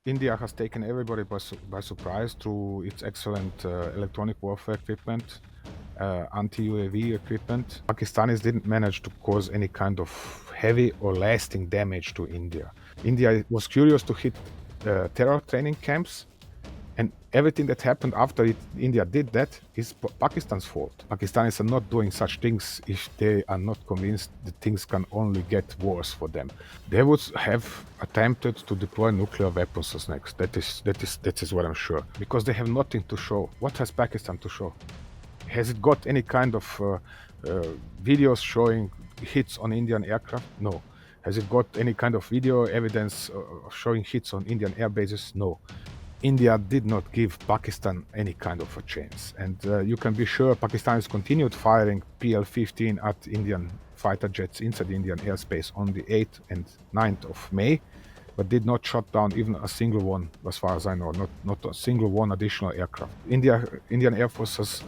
India has taken everybody by surprise through its excellent electronic warfare equipment, anti-UAV equipment. Pakistanis didn't manage to cause any kind of heavy or lasting damage to India. India was curious to hit terror training camps, and everything that happened after India did that is Pakistan's fault. Pakistanis are not doing such things if they are not convinced that things can only get worse for them. They would have attempted to deploy nuclear weapons as next. That is what I'm sure. Because they have nothing to show. What has Pakistan to show? Has it got any kind of videos showing hits on Indian aircraft? No. Has it got any kind of video evidence showing hits on Indian air bases? No. India did not give Pakistan any kind of a chance. And you can be sure Pakistanis continued firing PL-15 at Indian fighter jets inside Indian airspace on the 8th and 9th of May, but did not shut down even a single one, as far as I know, not a single one additional aircraft. Indian Air Force has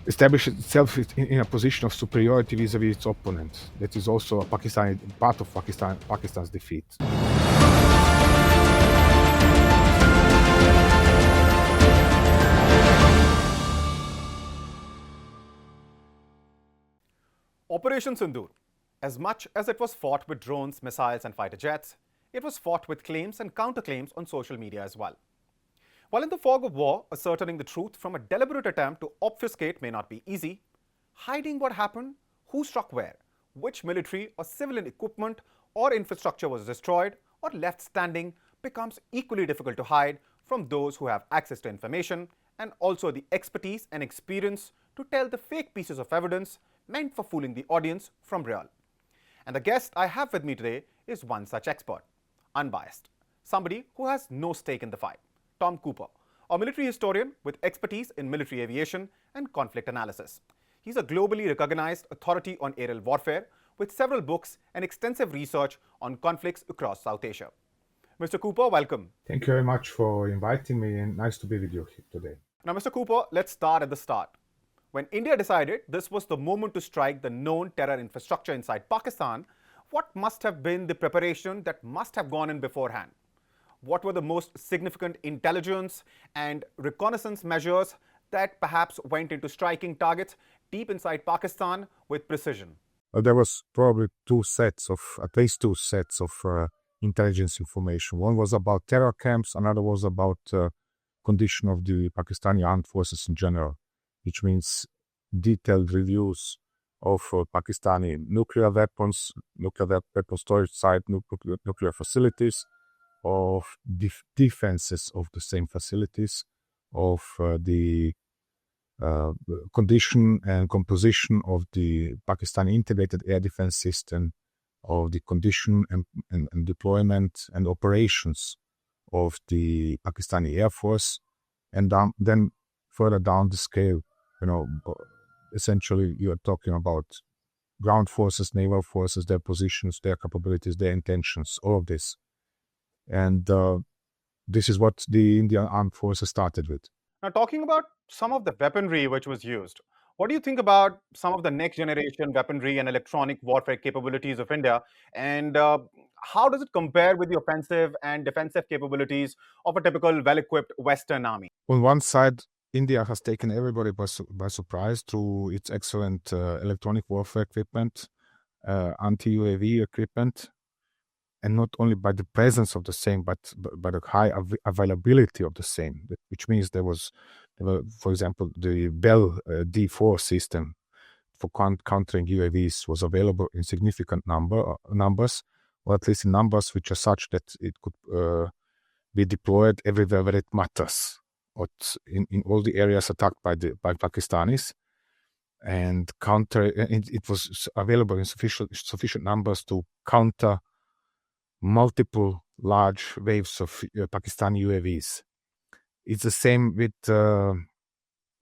established itself in a position of superiority vis-a-vis its opponent. That is also a part of Pakistan's defeat. Operation Sindoor. As much as it was fought with drones, missiles, and fighter jets, it was fought with claims and counterclaims on social media as well. While in the fog of war, ascertaining the truth from a deliberate attempt to obfuscate may not be easy, hiding what happened, who struck where, which military or civilian equipment or infrastructure was destroyed or left standing becomes equally difficult to hide from those who have access to information and also the expertise and experience to tell the fake pieces of evidence meant for fooling the audience from real. And the guest I have with me today is one such expert, unbiased, somebody who has no stake in the fight, Tom Cooper, a military historian with expertise in military aviation and conflict analysis. He's a globally recognized authority on aerial warfare with several books and extensive research on conflicts across South Asia. Mr. Cooper, welcome. Thank you very much for inviting me, and nice to be with you today. Now, Mr. Cooper, let's start at the start. When India decided this was the moment to strike the known terror infrastructure inside Pakistan, what must have been the preparation that must have gone in beforehand? What were the most significant intelligence and reconnaissance measures that perhaps went into striking targets deep inside Pakistan with precision? There was probably at least two sets of intelligence information. One was about terror camps, another was about condition of the Pakistani armed forces in general, which means detailed reviews of Pakistani nuclear weapons storage site, nuclear facilities, of defenses of the same facilities, of the condition and composition of the Pakistani integrated air defense system, of the condition and deployment and operations of the Pakistani Air Force, and then further down the scale, essentially you are talking about ground forces, naval forces, their positions, their capabilities, their intentions, all of this. And this is what the Indian Armed Forces started with. Now, talking about some of the weaponry which was used, what do you think about some of the next generation weaponry and electronic warfare capabilities of India? And how does it compare with the offensive and defensive capabilities of a typical well-equipped Western army? On one side, India has taken everybody by surprise through its excellent electronic warfare equipment, anti-UAV equipment, and not only by the presence of the same, but by the high availability of the same, which means there were, for example, the Bell D4 system for countering UAVs was available in significant numbers, or at least in numbers which are such that it could be deployed everywhere where it matters, or in all the areas attacked by Pakistanis. And it was available in sufficient numbers to counter multiple large waves of Pakistani UAVs. It's the same with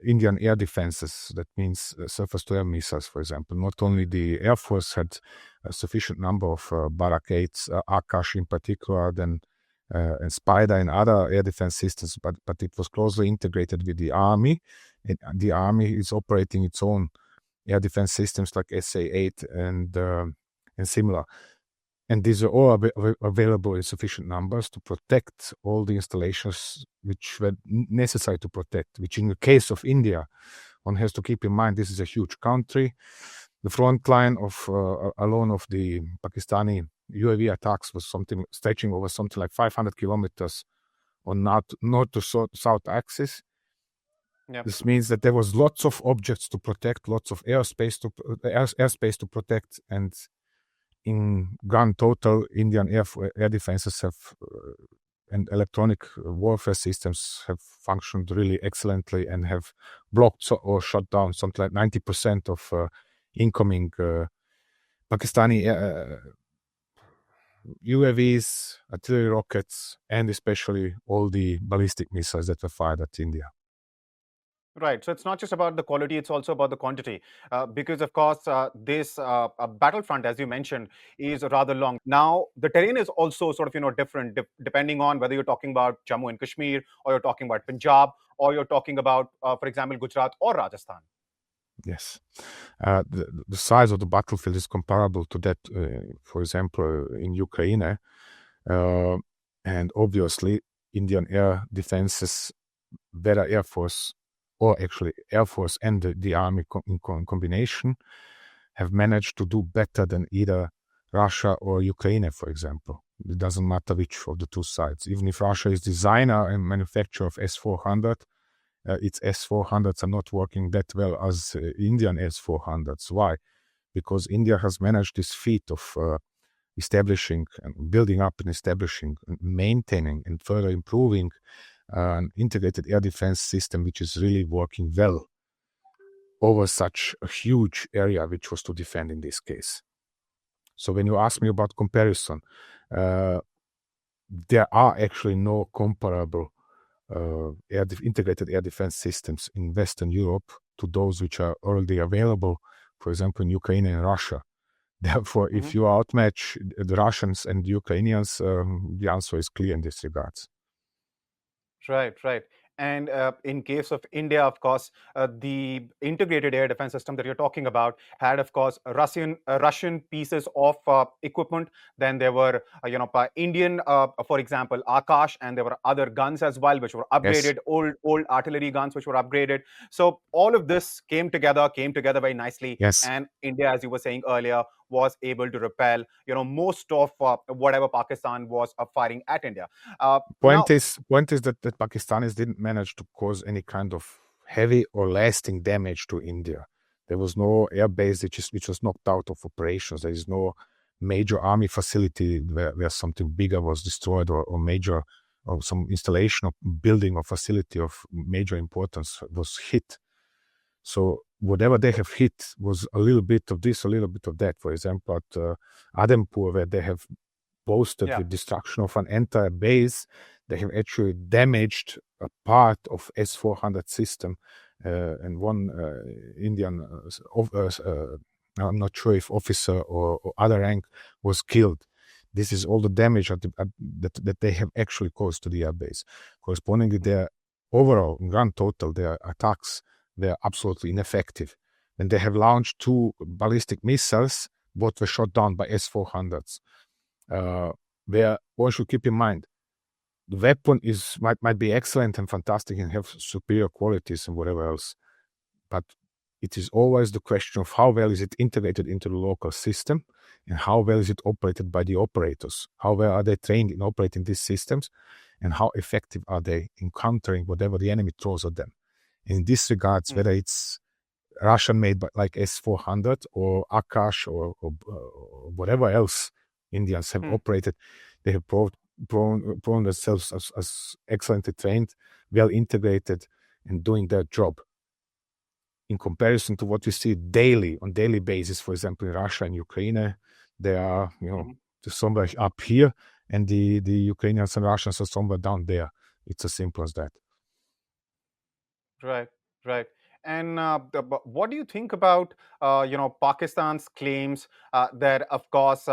Indian air defenses. That means surface-to-air missiles, for example. Not only the Air Force had a sufficient number of Barak 8s, Akash in particular, and Spider and other air defense systems, but it was closely integrated with the Army. And the Army is operating its own air defense systems like SA-8 and similar. And these are all available in sufficient numbers to protect all the installations which were necessary to protect, which in the case of India, one has to keep in mind this is a huge country. The front line of alone of the Pakistani UAV attacks was something stretching over something like 500 kilometers on north to south axis. Yep. This means that there was lots of objects to protect, lots of airspace to protect, and in grand total, Indian air defenses have and electronic warfare systems have functioned really excellently and have blocked or shot down something like 90% of incoming Pakistani UAVs, artillery rockets, and especially all the ballistic missiles that were fired at India. Right. So it's not just about the quality, it's also about the quantity. Because, of course, this battlefront, as you mentioned, is rather long. Now, the terrain is also sort of, different depending on whether you're talking about Jammu and Kashmir, or you're talking about Punjab, or you're talking about, for example, Gujarat or Rajasthan. Yes. The size of the battlefield is comparable to that, for example, in Ukraine. And obviously, Indian air defenses, better Air Force, or actually Air Force and the Army in combination, have managed to do better than either Russia or Ukraine, for example. It doesn't matter which of the two sides. Even if Russia is designer and manufacturer of S-400, its S-400s are not working that well as Indian S-400s. Why? Because India has managed this feat of establishing and building up and establishing and maintaining and further improving an integrated air defense system which is really working well over such a huge area which was to defend in this case. So when you ask me about comparison, there are actually no comparable integrated air defense systems in Western Europe to those which are already available, for example, in Ukraine and Russia. Therefore, if you outmatch the Russians and the Ukrainians, the answer is clear in this regards. Right, right. And in case of India, of course, the integrated air defense system that you're talking about had, of course, Russian pieces of equipment. Then there were, Indian, for example, Akash, and there were other guns as well, which were Yes. upgraded, old artillery guns, which were upgraded. So all of this came together very nicely. Yes. And India, as you were saying earlier, was able to repel, most of whatever Pakistan was firing at India. Point Now, is that Pakistanis didn't manage to cause any kind of heavy or lasting damage to India. There was no air base which was knocked out of operations. There is no major army facility where something bigger was destroyed or major or some installation or building or facility of major importance was hit. So whatever they have hit was a little bit of this, a little bit of that. For example, at Adempur, where they have boasted with destruction of an entire base, they have actually damaged a part of S-400 system, and one Indian, I'm not sure if officer or other rank, was killed. This is all the damage that they have actually caused to the airbase. Correspondingly, their overall, in grand total, their attacks, they're absolutely ineffective. When they have launched 2 ballistic missiles, both were shot down by S-400s. Where one should keep in mind, the weapon might be excellent and fantastic and have superior qualities and whatever else, but it is always the question of how well is it integrated into the local system and how well is it operated by the operators. How well are they trained in operating these systems and how effective are they in countering whatever the enemy throws at them. In this regards, whether it's Russian made but like S-400 or Akash or whatever else Indians have operated, they have proven themselves as excellently trained, well integrated, and doing their job. In comparison to what we see on daily basis, for example, in Russia and Ukraine, they are, somewhere up here, and the Ukrainians and Russians are somewhere down there. It's as simple as that. Right, right. And what do you think about Pakistan's claims that, of course,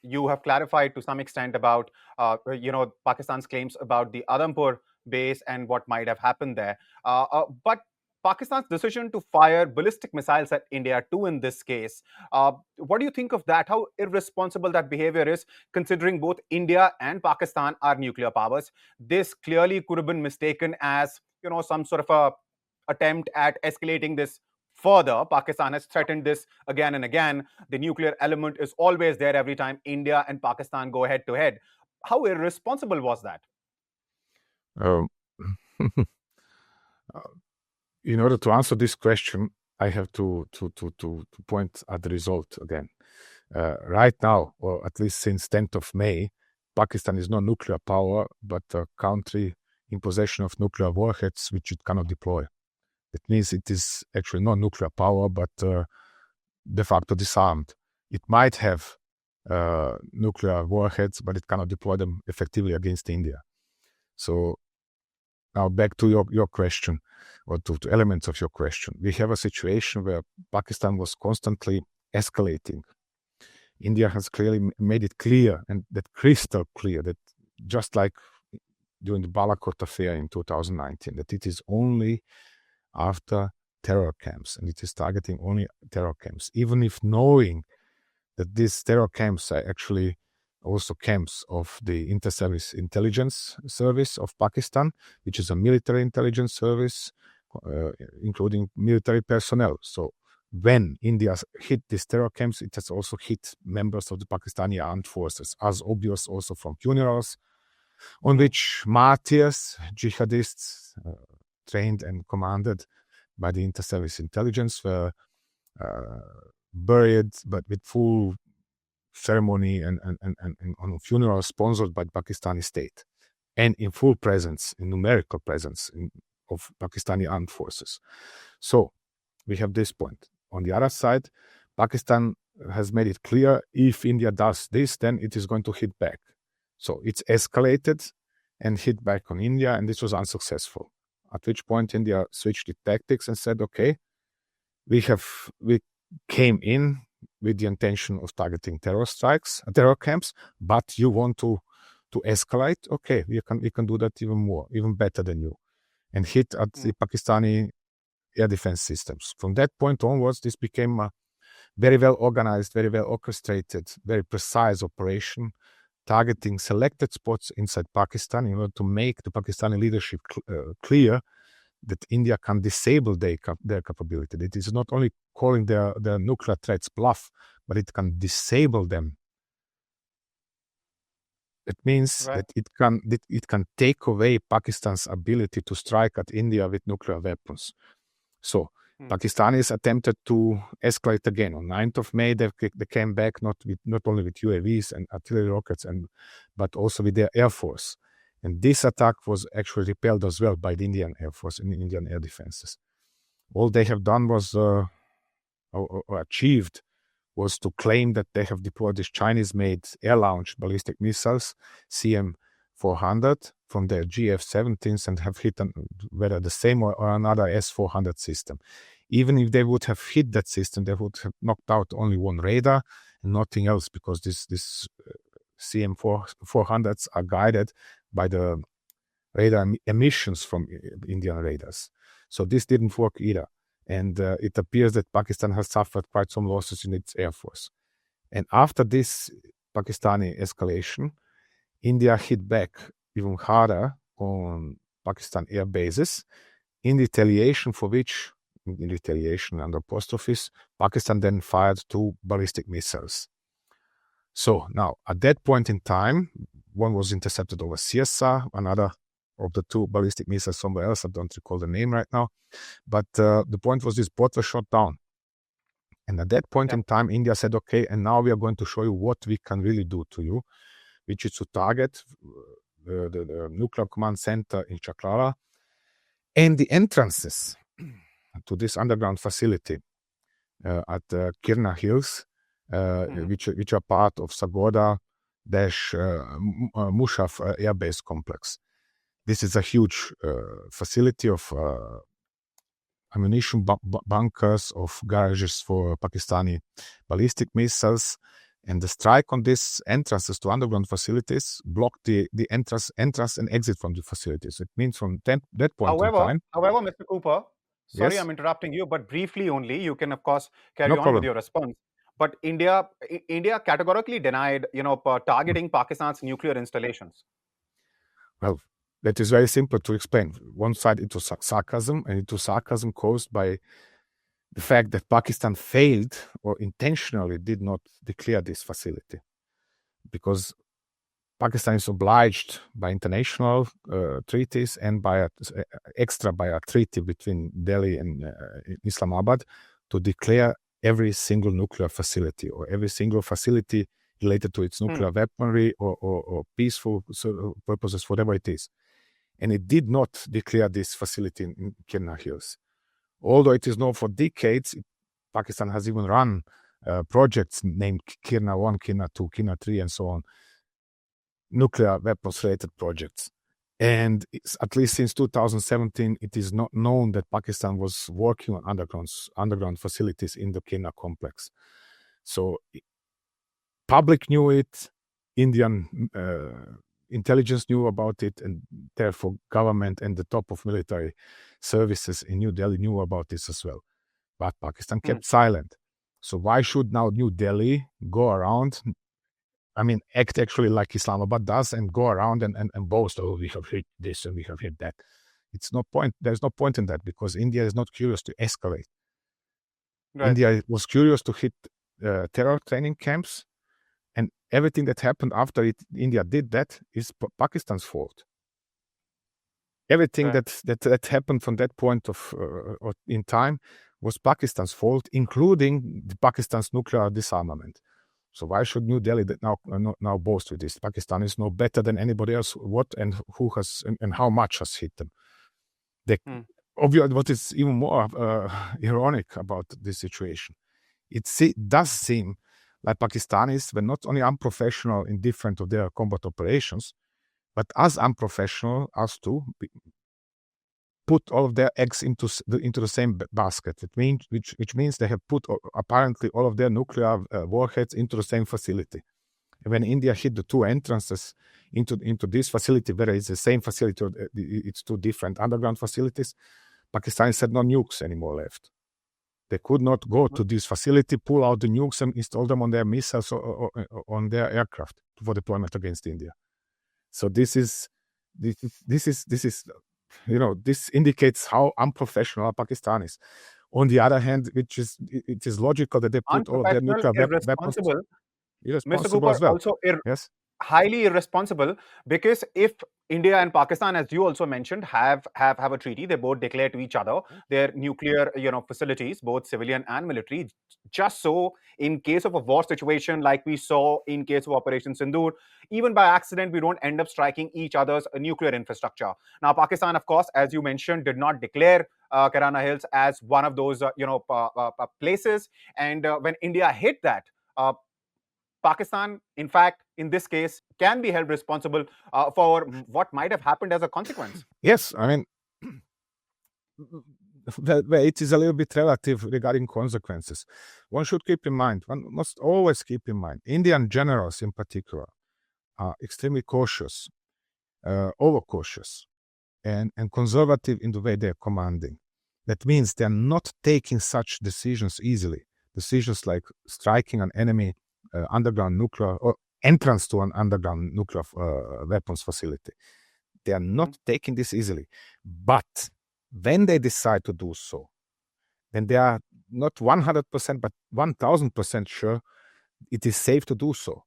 you have clarified to some extent about Pakistan's claims about the Adampur base and what might have happened there. But Pakistan's decision to fire ballistic missiles at India too in this case. What do you think of that? How irresponsible that behavior is, considering both India and Pakistan are nuclear powers? This clearly could have been mistaken as, some sort of a attempt at escalating this further. Pakistan has threatened this again and again. The nuclear element is always there every time India and Pakistan go head to head. How irresponsible was that? Um, in order to answer this question, I have to point at the result again. Right now, or at least since 10th of May, Pakistan is not nuclear power, but a country in possession of nuclear warheads which it cannot deploy. It means it is actually not nuclear power, but de facto disarmed. It might have nuclear warheads, but it cannot deploy them effectively against India. So now back to your question, or to elements of your question. We have a situation where Pakistan was constantly escalating. India has clearly made it clear, and that crystal clear, that just like during the Balakot affair in 2019, that it is only after terror camps, and it is targeting only terror camps, even if knowing that these terror camps are actually also camps of the Inter-Service Intelligence Service of Pakistan, which is a military intelligence service, including military personnel. So when India hit these terror camps, it has also hit members of the Pakistani armed forces, as obvious also from funerals, on which martyrs, jihadists, trained and commanded by the Inter-Service Intelligence, were buried, but with full ceremony and on a funeral sponsored by the Pakistani state, and in full presence, in numerical presence of Pakistani armed forces. So we have this point. On the other side, Pakistan has made it clear, if India does this, then it is going to hit back. So it's escalated and hit back on India, and this was unsuccessful. At which point India switched its tactics and said, okay, we came in with the intention of targeting terror camps, but you want to escalate? Okay, we can do that even better than you, and hit at the Pakistani air defense systems. From that point onwards, this became a very well organized, very well orchestrated, very precise operation, targeting selected spots inside Pakistan in order to make the Pakistani leadership clear that India can disable their capability. It is not only calling their nuclear threats bluff, but it can disable them. It means that it can take away Pakistan's ability to strike at India with nuclear weapons. So Pakistanis attempted to escalate again. On 9th of May, they came back not only with UAVs and artillery rockets, but also with their air force. And this attack was actually repelled as well by the Indian Air Force and the Indian air defenses. All they have done was, or achieved, was to claim that they have deployed these Chinese-made air-launched ballistic missiles, CM-400, from their GF-17s, and have hit whether the same or another S-400 system. Even if they would have hit that system, they would have knocked out only one radar and nothing else, because this CM-400s are guided by the radar emissions from Indian radars. So this didn't work either. And it appears that Pakistan has suffered quite some losses in its air force. And after this Pakistani escalation, India hit back even harder on Pakistan air bases, in retaliation for which, and apostrophes, Pakistan then fired 2 ballistic missiles. So now, at that point in time, one was intercepted over Sirsa, another of the 2 ballistic missiles somewhere else, I don't recall the name right now. But the point was this, both were shot down. And at that point in time, India said, okay, and now we are going to show you what we can really do to you, which is to target the nuclear command center in Chaklara and the entrances to this underground facility at Kirna Hills, which are part of Sagoda Mushaf Air Base Complex. This is a huge facility of ammunition bunkers, of garages for Pakistani ballistic missiles, and the strike on these entrances to underground facilities blocked the entrance and exit from the facilities. It means from that point in time. However, Mr. Cooper, Sorry, Yes, I'm interrupting you, but briefly only. You can, of course, no carry on with problem. your response. But India categorically denied, Mm. targeting Pakistan's nuclear installations. Well, that is very simple to explain. One side into sarcasm, and into sarcasm caused by the fact that Pakistan failed or intentionally did not declare this facility, because Pakistan is obliged by international treaties and by a treaty between Delhi and Islamabad to declare every single nuclear facility or every single facility related to its Hmm. nuclear weaponry or peaceful purposes, whatever it is. And it did not declare this facility in Kirna Hills. Although it is known for decades, Pakistan has even run projects named Kirna 1, Kirna 2, Kirna 3, and so on, nuclear weapons related projects. And at least since 2017, it is not known that Pakistan was working on underground facilities in the Kenya complex. So public knew it, Indian intelligence knew about it, and therefore government and the top of military services in New Delhi knew about this as well. But Pakistan Hmm. kept silent. So why should now New Delhi go around, act actually like Islamabad does and go around and boast, oh, we have hit this and we have hit that. It's no point. There's no point in that, because India is not curious to escalate. Right. India was curious to hit terror training camps, and everything that happened after India did that is Pakistan's fault. Everything Right. that happened from that point of in time was Pakistan's fault, including Pakistan's nuclear disarmament. So why should New Delhi now boast with this? Pakistanis know better than anybody else what and who has and how much has hit them. Hmm. Obviously, what is even more ironic about this situation, it does seem like Pakistanis were not only unprofessional in different of their combat operations, but as unprofessional as to put all of their eggs into the same basket. Which means they have put apparently all of their nuclear warheads into the same facility. And when India hit the two entrances into this facility, whether it's the same facility or it's two different underground facilities, Pakistan said no nukes anymore left. They could not go to this facility, pull out the nukes, and install them on their missiles or on their aircraft for deployment against India. So this indicates how unprofessional Pakistan is. On the other hand, it is logical that they put all of their Unprofessional, nuclear weapons irresponsible. Mr. irresponsible Cooper, as well. also Yes. highly irresponsible, because if India and Pakistan, as you also mentioned, have a treaty, they both declare to each other their nuclear facilities, both civilian and military, just so in case of a war situation like we saw in case of Operation Sindoor, even by accident we don't end up striking each other's nuclear infrastructure. Now Pakistan, of course, as you mentioned, did not declare Karana Hills as one of those places, and when India hit that, Pakistan, in fact, in this case, can be held responsible for what might have happened as a consequence. Yes, well, it is a little bit relative regarding consequences. One must always keep in mind, Indian generals in particular are extremely cautious, overcautious, and conservative in the way they're commanding. That means they're not taking such decisions easily. Decisions like striking an enemy underground nuclear or entrance to an underground nuclear weapons facility. They are not taking this easily. But when they decide to do so, then they are not 100%, but 1000% sure it is safe to do so.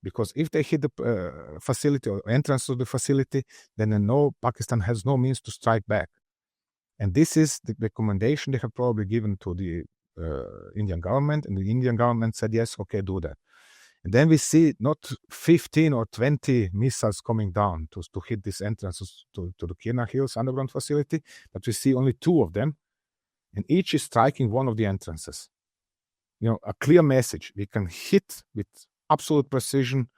Because if they hit the facility or entrance to the facility, then they know Pakistan has no means to strike back. And this is the recommendation they have probably given to the Indian government, and the Indian government said, yes, okay, do that. And then we see not 15 or 20 missiles coming down to hit these entrances to the Kirna Hills underground facility, but we see only two of them, and each is striking one of the entrances. A clear message. We can hit with absolute precision,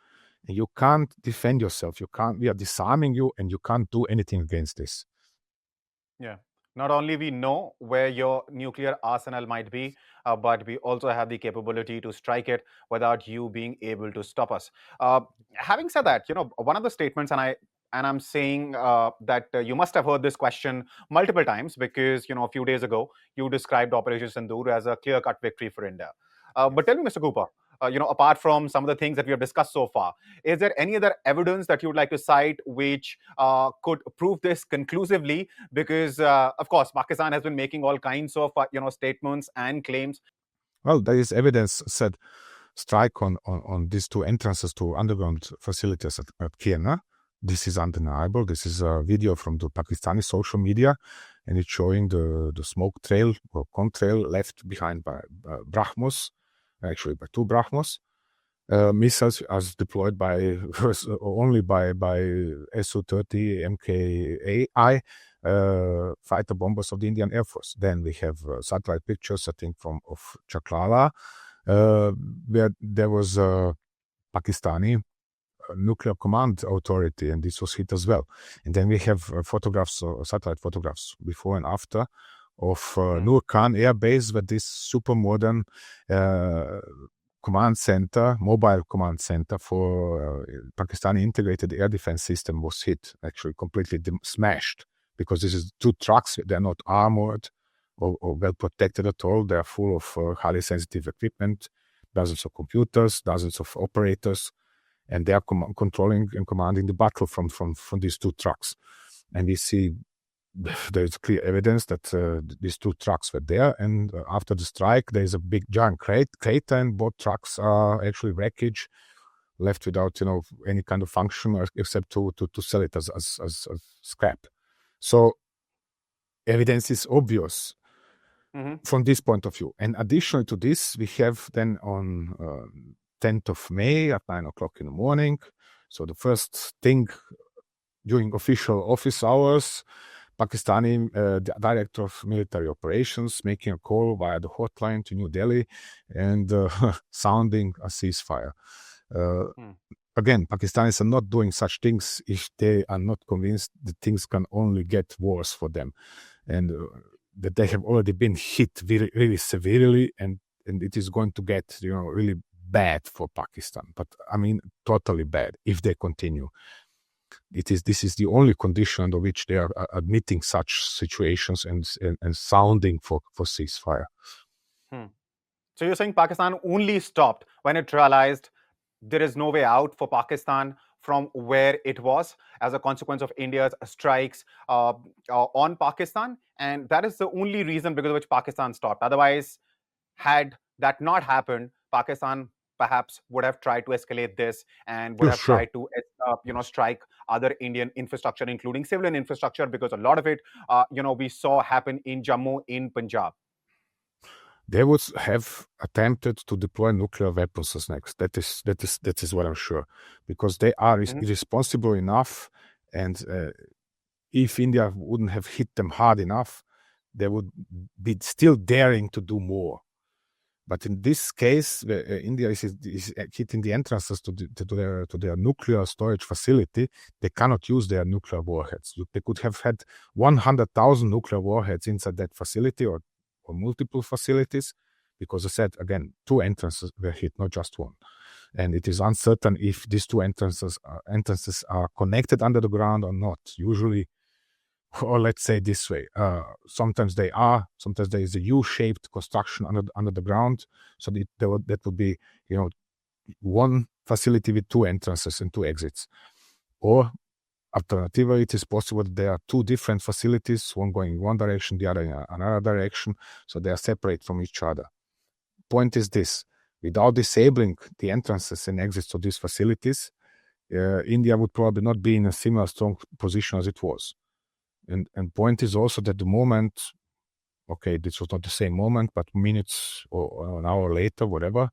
and you can't defend yourself. We are disarming you, and you can't do anything against this. Yeah. Not only we know where your nuclear arsenal might be, but we also have the capability to strike it without you being able to stop us. Having said that, one of the statements, and I and I'm saying that you must have heard this question multiple times because a few days ago you described Operation Sindoor as a clear-cut victory for India. But tell me, Mr. Cooper, apart from some of the things that we have discussed so far, is there any other evidence that you would like to cite which could prove this conclusively? Because, of course, Pakistan has been making all kinds of statements and claims. Well, there is evidence said strike on these two entrances to underground facilities at Kierna. This is undeniable. This is a video from the Pakistani social media, and it's showing the smoke trail or contrail left behind by Brahmos, actually by two Brahmos. Missiles as deployed by only by Su-30 MKAI fighter bombers of the Indian Air Force. Then we have satellite pictures, I think, of Chaklala, where there was a Pakistani nuclear command authority, and this was hit as well. And then we have photographs, satellite photographs before and after of Nur Khan Air Base, where this super modern command center, mobile command center for Pakistani integrated air defense system was hit, actually completely smashed, because this is two trucks. They're not armored or well protected at all. They're full of highly sensitive equipment, dozens of computers, dozens of operators, and they are controlling and commanding the battle from these two trucks. And we see there's clear evidence that these two trucks were there, and after the strike there's a big giant crater, and both trucks are actually wreckage, left without any kind of function except to sell it as scrap. So evidence is obvious from this point of view. And additionally to this, we have then on 10th of May at 9 o'clock in the morning, so the first thing during official office hours, Pakistani director of military operations making a call via the hotline to New Delhi and sounding a ceasefire. Again, Pakistanis are not doing such things if they are not convinced that things can only get worse for them, and that they have already been hit really, really severely, and it is going to get really bad for Pakistan. But I mean, totally bad if they continue. This is the only condition under which they are admitting such situations and sounding for ceasefire. So you're saying Pakistan only stopped when it realized there is no way out for Pakistan from where it was as a consequence of India's strikes on Pakistan, and that is the only reason because of which Pakistan stopped. Otherwise, had that not happened, Pakistan perhaps would have tried to escalate this and would have tried to strike other Indian infrastructure, including civilian infrastructure, because a lot of it we saw happen in Jammu, in Punjab. They would have attempted to deploy nuclear weapons as next. That is what I'm sure, because they are irresponsible enough, and if India wouldn't have hit them hard enough, they would be still daring to do more. But in this case, India is hitting the entrances to their nuclear storage facility. They cannot use their nuclear warheads. They could have had 100,000 nuclear warheads inside that facility or multiple facilities, because I said, again, two entrances were hit, not just one. And it is uncertain if these two entrances are connected under the ground or not. Usually, or let's say this way, sometimes they are, sometimes there is a U-shaped construction under the ground, so that would be one facility with two entrances and two exits. Or alternatively, it is possible that there are two different facilities, one going in one direction, the other in another direction, so they are separate from each other. Point is this: without disabling the entrances and exits of these facilities, India would probably not be in a similar strong position as it was. And point is also that the moment, okay, this was not the same moment, but minutes or an hour later, whatever,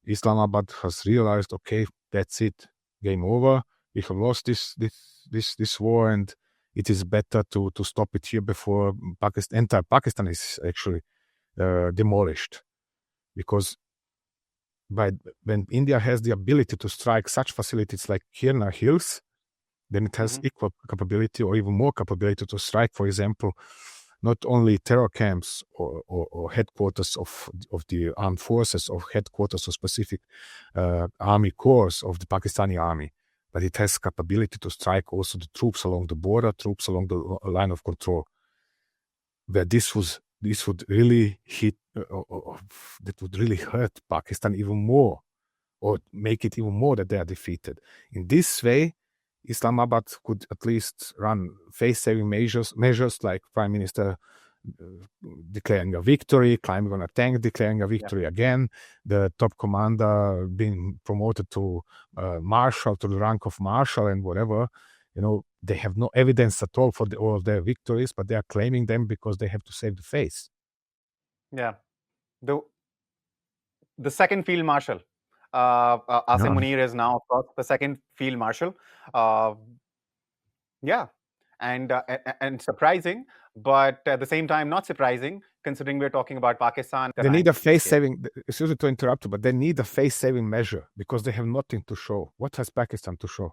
Islamabad has realized, okay, that's it, game over. We have lost this war, and it is better to stop it here before entire Pakistan is actually demolished. Because when India has the ability to strike such facilities like Kirna Hills, then it has equal capability or even more capability to strike, for example, not only terror camps or headquarters of the armed forces or headquarters of specific army corps of the Pakistani army, but it has capability to strike also the troops along the border, troops along the line of control. Where this would really hit, that would really hurt Pakistan even more, or make it even more that they are defeated. In this way, Islamabad could at least run face-saving measures like Prime Minister declaring a victory, climbing on a tank, declaring a victory again, the top commander being promoted to marshal, to the rank of marshal and whatever. They have no evidence at all for all of their victories, but they are claiming them because they have to save the face. Yeah. The second field marshal, Asim Munir, is now, of course, the second field marshal. Yeah. And surprising, but at the same time not surprising, considering we're talking about Pakistan. They need a face-saving, excuse me to interrupt you, but they need a face-saving measure because they have nothing to show. What has Pakistan to show?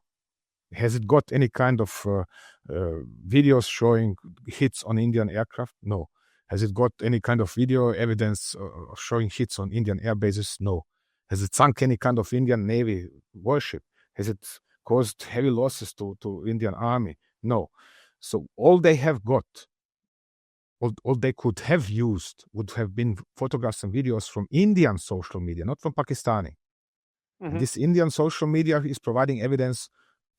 Has it got any kind of videos showing hits on Indian aircraft? No. Has it got any kind of video evidence showing hits on Indian air bases? No. Has it sunk any kind of Indian Navy warship? Has it caused heavy losses to Indian Army? No. So all they have got, all they could have used would have been photographs and videos from Indian social media, not from Pakistani. And this Indian social media is providing evidence,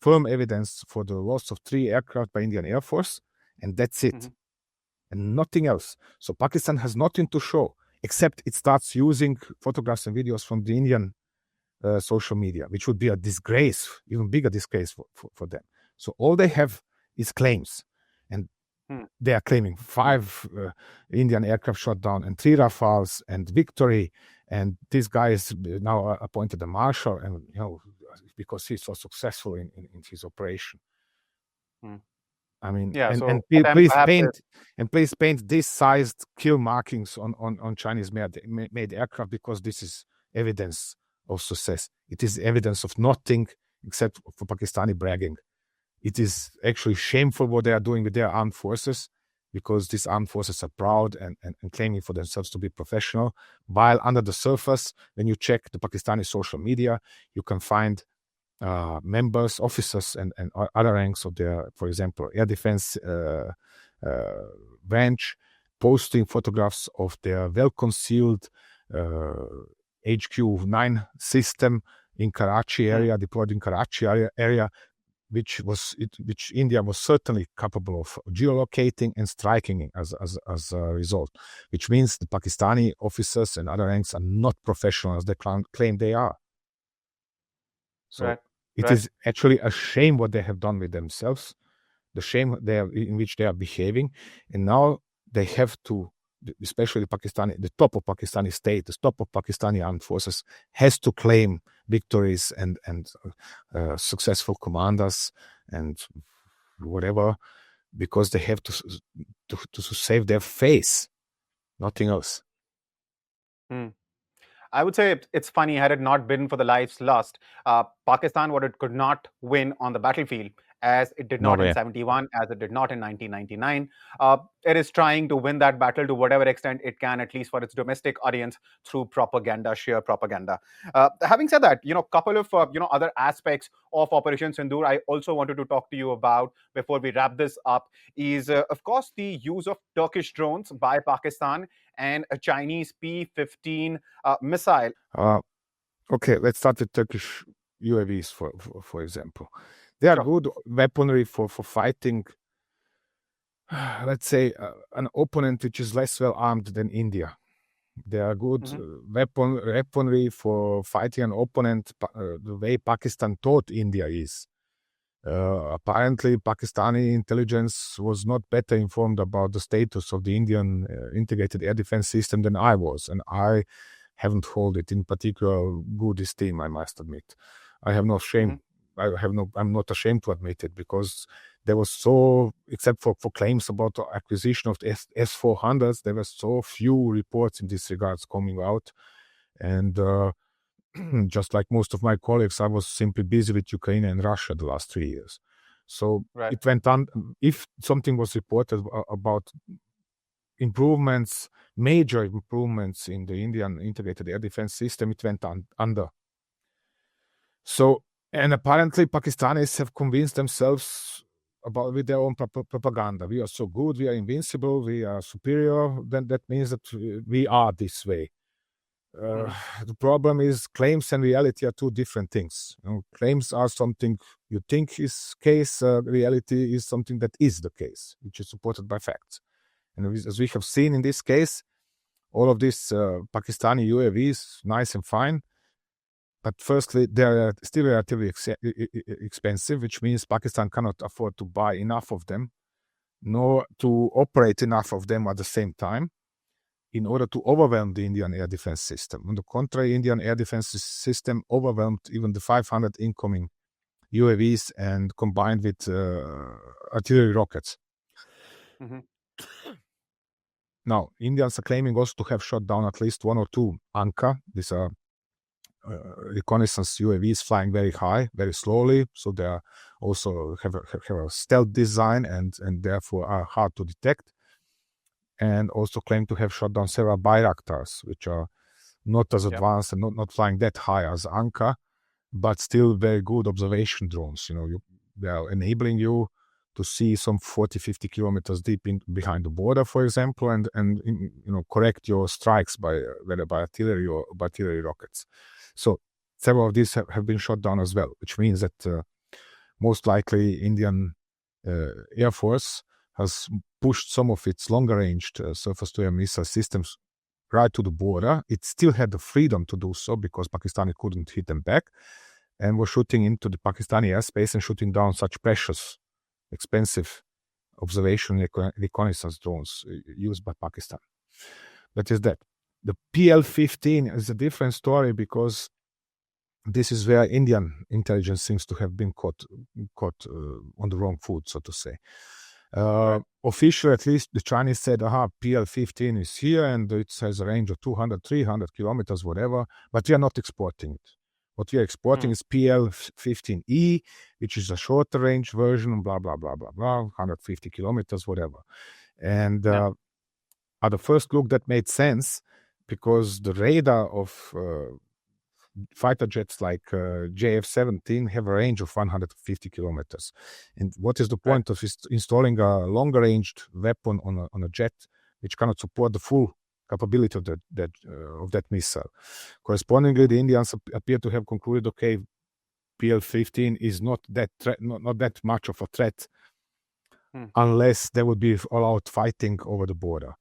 firm evidence, for the loss of 3 aircraft by Indian Air Force, and that's it. And nothing else. So Pakistan has nothing to show, except it starts using photographs and videos from the Indian social media, which would be a disgrace, even bigger disgrace for them. So all they have is claims. And they are claiming 5 Indian aircraft shot down and 3 Rafales and victory. And this guy is now appointed a marshal, and because he's so successful in his operation. I mean, yeah, please paint this sized kill markings on Chinese made aircraft, because this is evidence of success. It is evidence of nothing except for Pakistani bragging. It is actually shameful what they are doing with their armed forces, because these armed forces are proud and claiming for themselves to be professional, while under the surface, when you check the Pakistani social media, you can find members, officers, and other ranks of their, for example, air defense branch, posting photographs of their well-concealed HQ-9 system in Karachi area, deployed in Karachi area, which India was certainly capable of geolocating and striking as a result, which means the Pakistani officers and other ranks are not professional as they claim they are. So it is actually a shame what they have done with themselves, the shame in which they are behaving, and now they have to, especially the top of Pakistani state, the top of Pakistani armed forces, has to claim victories and successful commanders and whatever, because they have to save their face, nothing else. I would say it's funny, had it not been for the lives lost, Pakistan, what it could not win on the battlefield, as it did not in 71, as it did not in 1999. It is trying to win that battle to whatever extent it can, at least for its domestic audience, through propaganda, sheer propaganda. Having said that, couple of other aspects of Operation Sindoor I also wanted to talk to you about before we wrap this up is, of course, the use of Turkish drones by Pakistan and a Chinese P-15 missile. Okay, let's start with Turkish UAVs, for example. They are good weaponry for fighting, let's say, an opponent which is less well armed than India. They are good weaponry for fighting an opponent the way Pakistan thought India is. Apparently, Pakistani intelligence was not better informed about the status of the Indian integrated air defense system than I was, and I haven't held it in particular good esteem, I must admit. I have no shame. I'm not ashamed to admit it, because there was except for claims about the acquisition of the S-400s, there were so few reports in this regards coming out. And just like most of my colleagues, I was simply busy with Ukraine and Russia the last 3 years. So it went on. If something was reported about improvements, major improvements in the Indian integrated air defense system, it went under. So And apparently, Pakistanis have convinced themselves with their own propaganda. We are so good, we are invincible, we are superior. Then that means that we are this way. The problem is claims and reality are two different things. Claims are something you think is case. Reality is something that is the case, which is supported by facts. And as we have seen in this case, all of these Pakistani UAVs, nice and fine, but firstly, they are still relatively expensive, which means Pakistan cannot afford to buy enough of them, nor to operate enough of them at the same time in order to overwhelm the Indian air defense system. On the contrary, Indian air defense system overwhelmed even the 500 incoming UAVs and combined with artillery rockets. Mm-hmm. Now, Indians are claiming also to have shot down at least one or two Anka. These are reconnaissance UAVs flying very high, very slowly, so they are also have a stealth design and therefore are hard to detect. And also claim to have shot down several Bayraktars, which are not as advanced and not flying that high as Anka, but still very good observation drones. They are enabling you to see some 40, 50 kilometers deep behind the border, for example, and correct your strikes whether by artillery or by artillery rockets. So several of these have been shot down as well, which means that most likely Indian Air Force has pushed some of its longer-ranged surface-to-air missile systems right to the border. It still had the freedom to do so because Pakistani couldn't hit them back, and were shooting into the Pakistani airspace and shooting down such precious, expensive observation reconnaissance drones used by Pakistan. That is that. The PL-15 is a different story because this is where Indian intelligence seems to have been caught on the wrong foot, so to say. Right. Officially, at least, the Chinese said, PL-15 is here and it has a range of 200, 300 kilometers, whatever, but we are not exporting it. What we are exporting is PL-15E, which is a shorter range version, blah, blah, blah, blah, blah, 150 kilometers, whatever. And at the first look, that made sense because the radar of fighter jets like JF-17 have a range of 150 kilometers. And what is the point of installing a longer-ranged weapon on a jet which cannot support the full capability of that missile? Correspondingly, the Indians appear to have concluded, okay, PL-15 is not that much of a threat unless there would be all-out fighting over the border,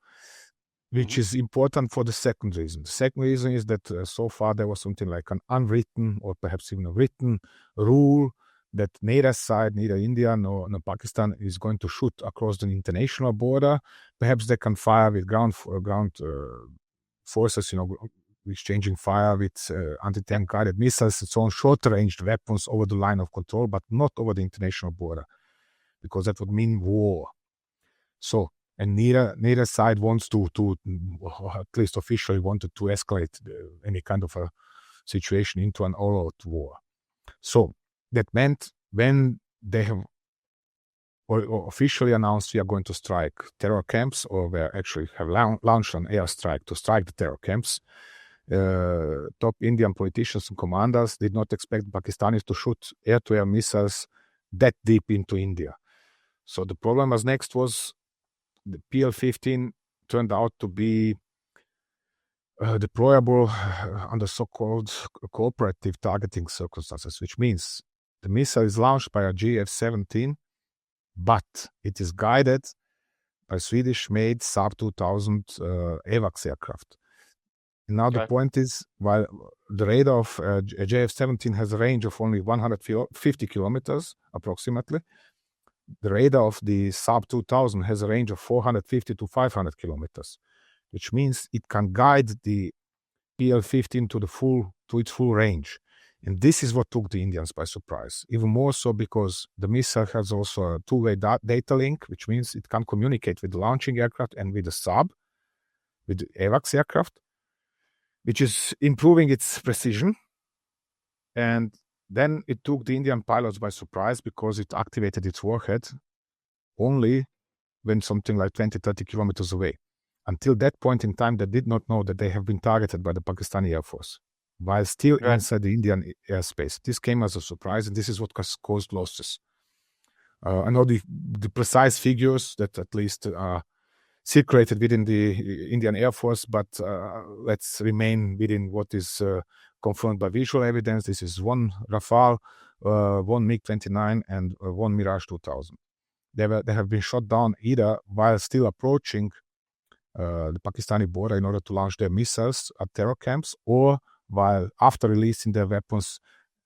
which is important for the second reason. The second reason is that so far there was something like an unwritten or perhaps even a written rule that neither side, neither India nor Pakistan, is going to shoot across the international border. Perhaps they can fire with ground forces, exchanging fire with anti-tank guided missiles and so on, short-ranged weapons over the line of control, but not over the international border, because that would mean war. So, and neither side wants to at least officially wanted to escalate any kind of a situation into an all-out war. So that meant when they have or officially announced we are going to strike terror camps, or we actually have launched an airstrike to strike the terror camps, top Indian politicians and commanders did not expect Pakistanis to shoot air-to-air missiles that deep into India. So the problem was next was the PL-15 turned out to be deployable under so-called cooperative targeting circumstances, which means the missile is launched by a JF-17, but it is guided by Swedish-made Saab 2000 AWACS aircraft. And now the point is, while the radar of a JF-17 has a range of only 150 kilometers approximately, the radar of the Saab 2000 has a range of 450 to 500 kilometers, which means it can guide the PL-15 to its full range. And this is what took the Indians by surprise, even more so because the missile has also a two-way data link, which means it can communicate with the launching aircraft and with the Saab, with the AWACS aircraft, which is improving its precision. And then it took the Indian pilots by surprise because it activated its warhead only when something like 20, 30 kilometers away. Until that point in time, they did not know that they have been targeted by the Pakistani Air Force. while still Right. inside the Indian airspace. This came as a surprise, and this is what caused losses. I know the precise figures that at least are circulated within the Indian Air Force, but let's remain within what is confirmed by visual evidence. This is one Rafale, one MiG-29, and one Mirage 2000. They have been shot down either while still approaching the Pakistani border in order to launch their missiles at terror camps, or while after releasing their weapons,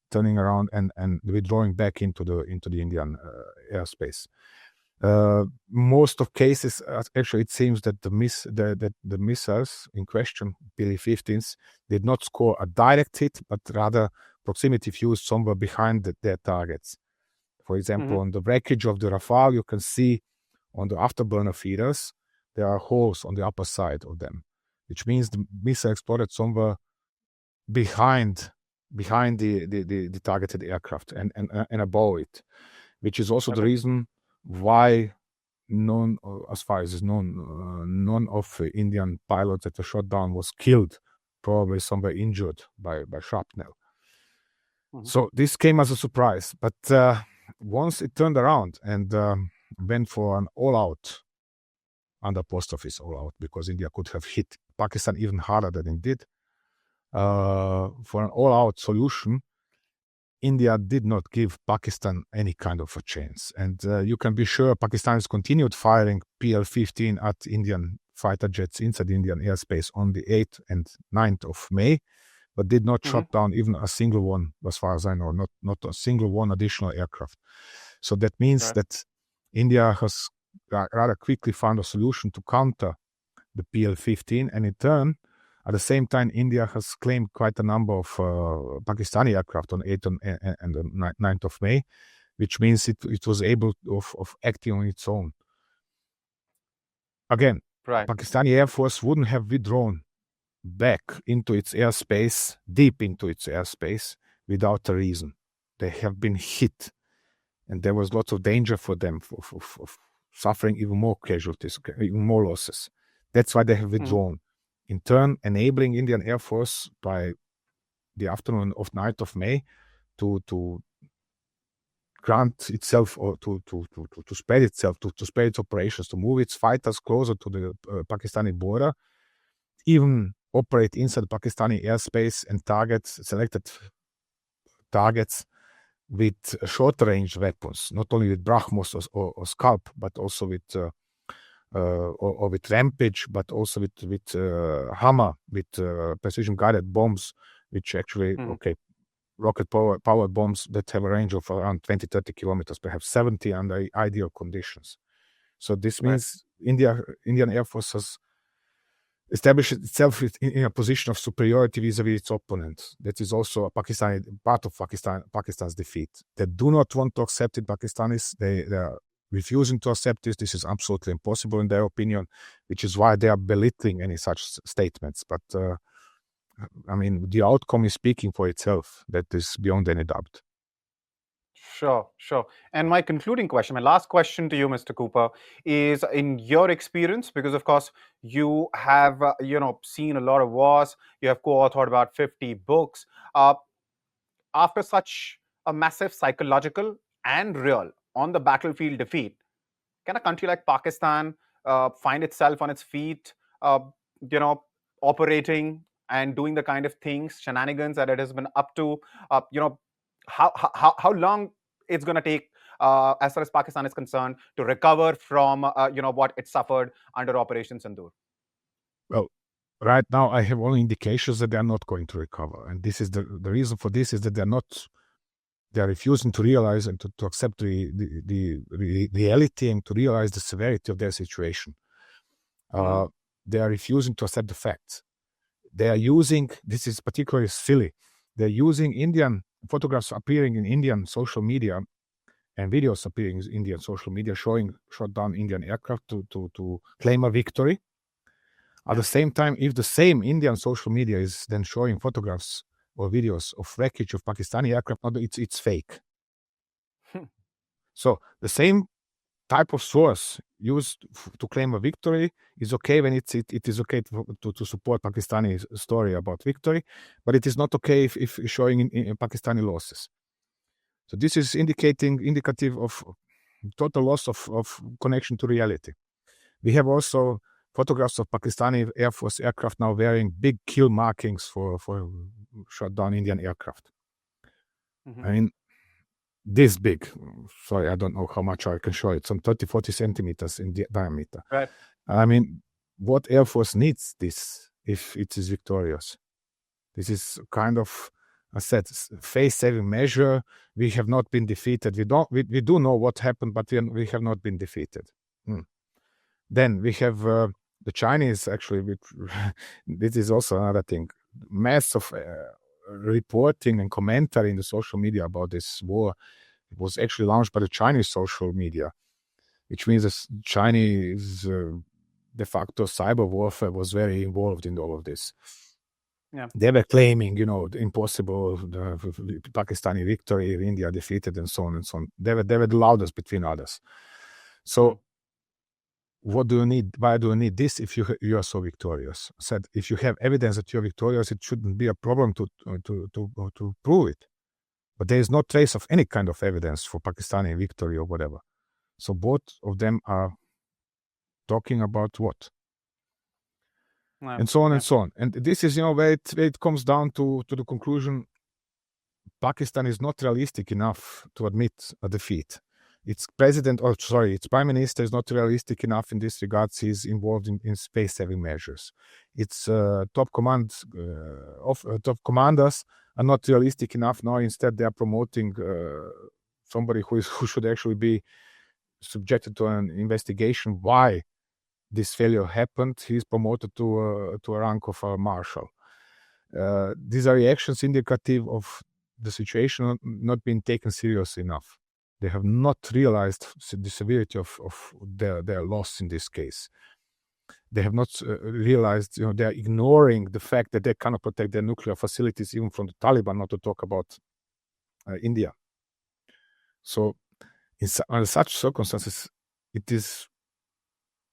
turning around and withdrawing back into the Indian airspace. Most of cases, actually, it seems that the missiles in question, PL-15s, did not score a direct hit, but rather proximity fused somewhere behind their targets. For example, on the wreckage of the Rafale, you can see on the afterburner feeders, there are holes on the upper side of them, which means the missile exploded somewhere behind the targeted aircraft and above it, which is also the reason why as far as is known, none of the Indian pilots that were shot down was killed, probably somewhere injured by shrapnel. So this came as a surprise, but once it turned around and went for an all-out, under post office all-out, because India could have hit Pakistan even harder than it did, for an all-out solution, India did not give Pakistan any kind of a chance. And you can be sure Pakistanis continued firing PL-15 at Indian fighter jets inside Indian airspace on the 8th and 9th of May, but did not shut down even a single one, as far as I know, not a single one additional aircraft. So that means that India has rather quickly found a solution to counter the PL-15, and in turn, at the same time, India has claimed quite a number of Pakistani aircraft on 8th and the 9th of May, which means it was able of acting on its own. Again, Pakistani Air Force wouldn't have withdrawn back into its airspace, deep into its airspace, without a reason. They have been hit, and there was lots of danger for them of suffering even more casualties, even more losses. That's why they have withdrawn. In turn, enabling Indian Air Force by the afternoon of 9th of May to grant itself or to spread itself, to spread its operations, to move its fighters closer to the Pakistani border, even operate inside Pakistani airspace and selected targets with short range weapons, not only with Brahmos or Scalp, but also with or with Rampage, but also with Hammer, with precision guided bombs, which actually, rocket powered bombs that have a range of around 20-30 kilometers, perhaps 70 under ideal conditions. So this means Indian Air Force has established itself in a position of superiority vis-a-vis its opponent. That is also a part of Pakistan's defeat. They do not want to accept it, Pakistanis. They are refusing to accept this. This is absolutely impossible in their opinion, which is why they are belittling any such statements. But I mean, the outcome is speaking for itself. That is beyond any doubt. Sure. And my concluding question, my last question to you, Mr. Cooper, is in your experience, because of course you have seen a lot of wars, you have co-authored about 50 books. After such a massive psychological and real on the battlefield defeat, can a country like Pakistan find itself on its feet, operating and doing the kind of things, shenanigans that it has been up to? How long it's going to take, as far as Pakistan is concerned, to recover from what it suffered under Operation Sindoor? Well, right now I have only indications that they are not going to recover, and this is the reason for this is that they are refusing to realize and to accept the reality and to realize the severity of their situation. They are refusing to accept the facts. They are using, this is particularly silly, they're using Indian photographs appearing in Indian social media and videos appearing in Indian social media showing shot down Indian aircraft to claim a victory. At the same time, if the same Indian social media is then showing photographs or videos of wreckage of Pakistani aircraft, it's fake. So the same type of source used to claim a victory is okay when it is okay to support Pakistani story about victory, but it is not okay if showing in Pakistani losses. So this is indicative of total loss of connection to reality. We have also photographs of Pakistani Air Force aircraft now wearing big kill markings for shot down Indian aircraft. Mm-hmm. I mean, this big. Sorry, I don't know how much I can show it. Some 30, 40 centimeters in diameter. Right. I mean, what Air Force needs this if it is victorious? This is kind of, I said, face-saving measure. We have not been defeated. We do know what happened, but we have not been defeated. Then we have the Chinese, actually, which this is also another thing. Mass of reporting and commentary in the social media about this war. It was actually launched by the Chinese social media, which means the Chinese de facto cyber warfare was very involved in all of this. Yeah. They were claiming, the impossible, the Pakistani victory, India defeated, and so on and so on. They were the loudest between others. So what do you need? Why do you need this if you are so victorious? I said, if you have evidence that you're victorious, it shouldn't be a problem to prove it. But there is no trace of any kind of evidence for Pakistani victory or whatever. So both of them are talking about what? And so on and so on. And this is, where it comes down to the conclusion, Pakistan is not realistic enough to admit a defeat. Its prime minister is not realistic enough in this regard. He's involved in space-saving measures. Its top commanders are not realistic enough now. Instead, they are promoting somebody who should actually be subjected to an investigation why this failure happened. He's promoted to a rank of a marshal. These are reactions indicative of the situation not being taken seriously enough. They have not realized the severity of their loss in this case. They have not realized, they are ignoring the fact that they cannot protect their nuclear facilities even from the Taliban, not to talk about India. So under such circumstances, it is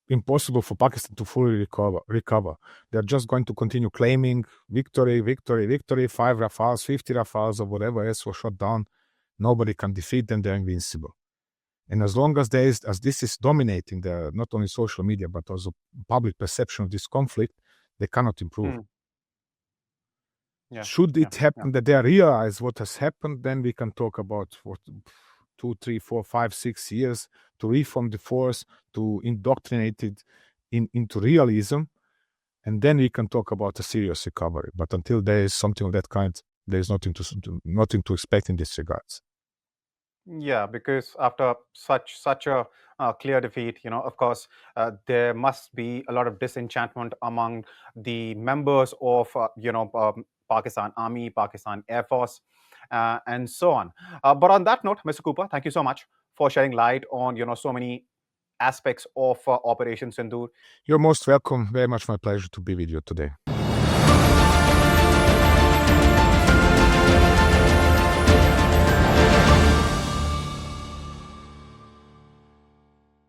impossible for Pakistan to fully recover. They're just going to continue claiming victory, 5 Rafales, 50 Rafales, or whatever else was shot down. Nobody can defeat them. They're invincible. And as long as this is dominating not only social media, but also public perception of this conflict, they cannot improve. Yeah. Should it happen that they realize what has happened, then we can talk about 2, 3, 4, 5, 6 years to reform the force, to indoctrinate it into realism, and then we can talk about a serious recovery. But until there is something of that kind, there is nothing to expect in this regards. Yeah, because after such a clear defeat, of course, there must be a lot of disenchantment among the members of, Pakistan Army, Pakistan Air Force, and so on. But on that note, Mr. Cooper, thank you so much for shedding light on, so many aspects of Operation Sindoor. You're most welcome. Very much my pleasure to be with you today.